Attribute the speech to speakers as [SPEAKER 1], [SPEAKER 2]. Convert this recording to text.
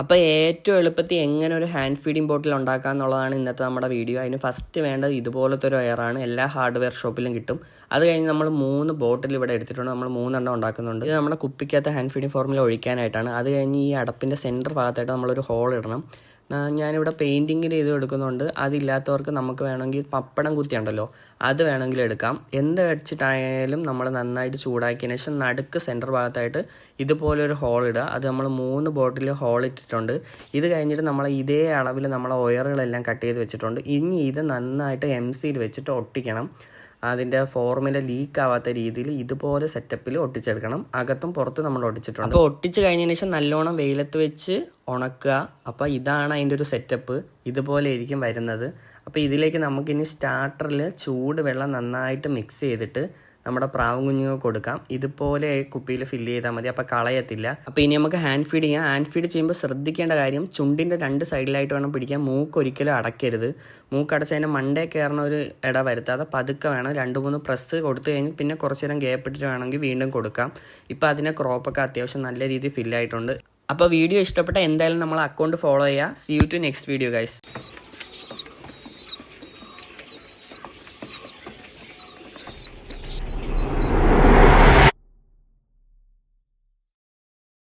[SPEAKER 1] അപ്പോൾ ഏറ്റവും എളുപ്പത്തിൽ എങ്ങനെ ഒരു ഹാൻഡ് ഫീഡിംഗ് ബോട്ടിൽ ഉണ്ടാക്കുക എന്നുള്ളതാണ് ഇന്നത്തെ നമ്മുടെ വീഡിയോ. അതിന് ഫസ്റ്റ് വേണ്ടത് ഇതുപോലത്തെ ഒരു എയറാണ്. എല്ലാ ഹാർഡ്വെയർ ഷോപ്പിലും കിട്ടും. അത് കഴിഞ്ഞ് നമ്മൾ 3 ബോട്ടിൽ ഇവിടെ എടുത്തിട്ടുണ്ട്. നമ്മൾ 3 എണ്ണം ഉണ്ടാക്കുന്നുണ്ട്. ഇത് നമ്മുടെ കുപ്പിക്കകത്ത് ഹാൻഡ് ഫീഡിംഗ് ഫോർമുല ഒഴിക്കാനായിട്ടാണ്. അത് കഴിഞ്ഞ് ഈ അടപ്പിൻ്റെ സെൻറ്റർ ഭാഗത്തായിട്ട് നമ്മളൊരു ഹോൾ ഇടണം. ഞാനിവിടെ പെയിൻറ്റിങ്ങിൽ ഇത് എടുക്കുന്നുണ്ട്. അതില്ലാത്തവർക്ക് നമുക്ക് വേണമെങ്കിൽ പപ്പടം കുത്തിയുണ്ടല്ലോ, അത് വേണമെങ്കിൽ എടുക്കാം. എന്ത് വെച്ചിട്ടായാലും നമ്മൾ നന്നായിട്ട് ചൂടാക്കിയതിന് ശേഷം നടുക്ക് സെൻറ്റർ ഭാഗത്തായിട്ട് ഇതുപോലൊരു ഹോൾ ഇടുക. അത് നമ്മൾ 3 ബോട്ടിൽ ഹോൾ ഇട്ടിട്ടുണ്ട്. ഇത് കഴിഞ്ഞിട്ട് നമ്മൾ ഇതേ അളവിൽ നമ്മൾ ഒയറുകളെല്ലാം കട്ട് ചെയ്ത് വെച്ചിട്ടുണ്ട്. ഇനി ഇത് നന്നായിട്ട് MC-യിൽ വെച്ചിട്ട് ഒട്ടിക്കണം. അതിൻ്റെ ഫോർമുല ലീക്ക് ആവാത്ത രീതിയിൽ ഇതുപോലെ സെറ്റപ്പിൽ ഒട്ടിച്ചെടുക്കണം. അകത്തും പുറത്തും നമ്മൾ ഒട്ടിച്ചിട്ടുണ്ട്. അപ്പോൾ ഒട്ടിച്ച് കഴിഞ്ഞതിന് ശേഷം നല്ലോണം വെയിലത്ത് വെച്ച് ഉണക്കുക. അപ്പോൾ ഇതാണ് അതിൻ്റെ ഒരു സെറ്റപ്പ്. ഇതുപോലെ ആയിരിക്കും വരുന്നത്. അപ്പോൾ ഇതിലേക്ക് നമുക്കിനി സ്റ്റാർട്ടറിൽ ചൂട് വെള്ളം നന്നായിട്ട് മിക്സ് ചെയ്തിട്ട് നമ്മുടെ പ്രാവും കുഞ്ഞുങ്ങൾക്ക് കൊടുക്കാം. ഇതുപോലെ കുപ്പിയിൽ ഫില്ല് ചെയ്താൽ മതി, അപ്പോൾ കളയത്തില്ല. അപ്പോൾ ഇനി നമുക്ക് ഹാൻഡ് ഫീഡ് ചെയ്യാം. ഹാൻഡ് ഫീഡ് ചെയ്യുമ്പോൾ ശ്രദ്ധിക്കേണ്ട കാര്യം, ചുണ്ടിൻ്റെ 2 സൈഡിലായിട്ട് വേണം പിടിക്കാൻ. മൂക്ക് ഒരിക്കലും അടയ്ക്കരുത്. മൂക്കടച്ച് അതിൻ്റെ മണ്ടേ കയറുന്ന ഒരു ഇട വരുത്താതെ പതുക്കെ വേണം. 2-3 പ്രസ് കൊടുത്തു കഴിഞ്ഞ് പിന്നെ കുറച്ച് നേരം ഗ്യാപ്പ് ഇട്ടിട്ട് വേണമെങ്കിൽ വീണ്ടും കൊടുക്കാം. ഇപ്പോൾ അതിൻ്റെ ക്രോപ്പൊക്കെ അത്യാവശ്യം നല്ല രീതിയിൽ ഫില്ലായിട്ടുണ്ട്. അപ്പോൾ വീഡിയോ ഇഷ്ടപ്പെട്ട എന്തായാലും നമ്മൾ അക്കൗണ്ട് ഫോളോ ചെയ്യുക. See you to next video guys.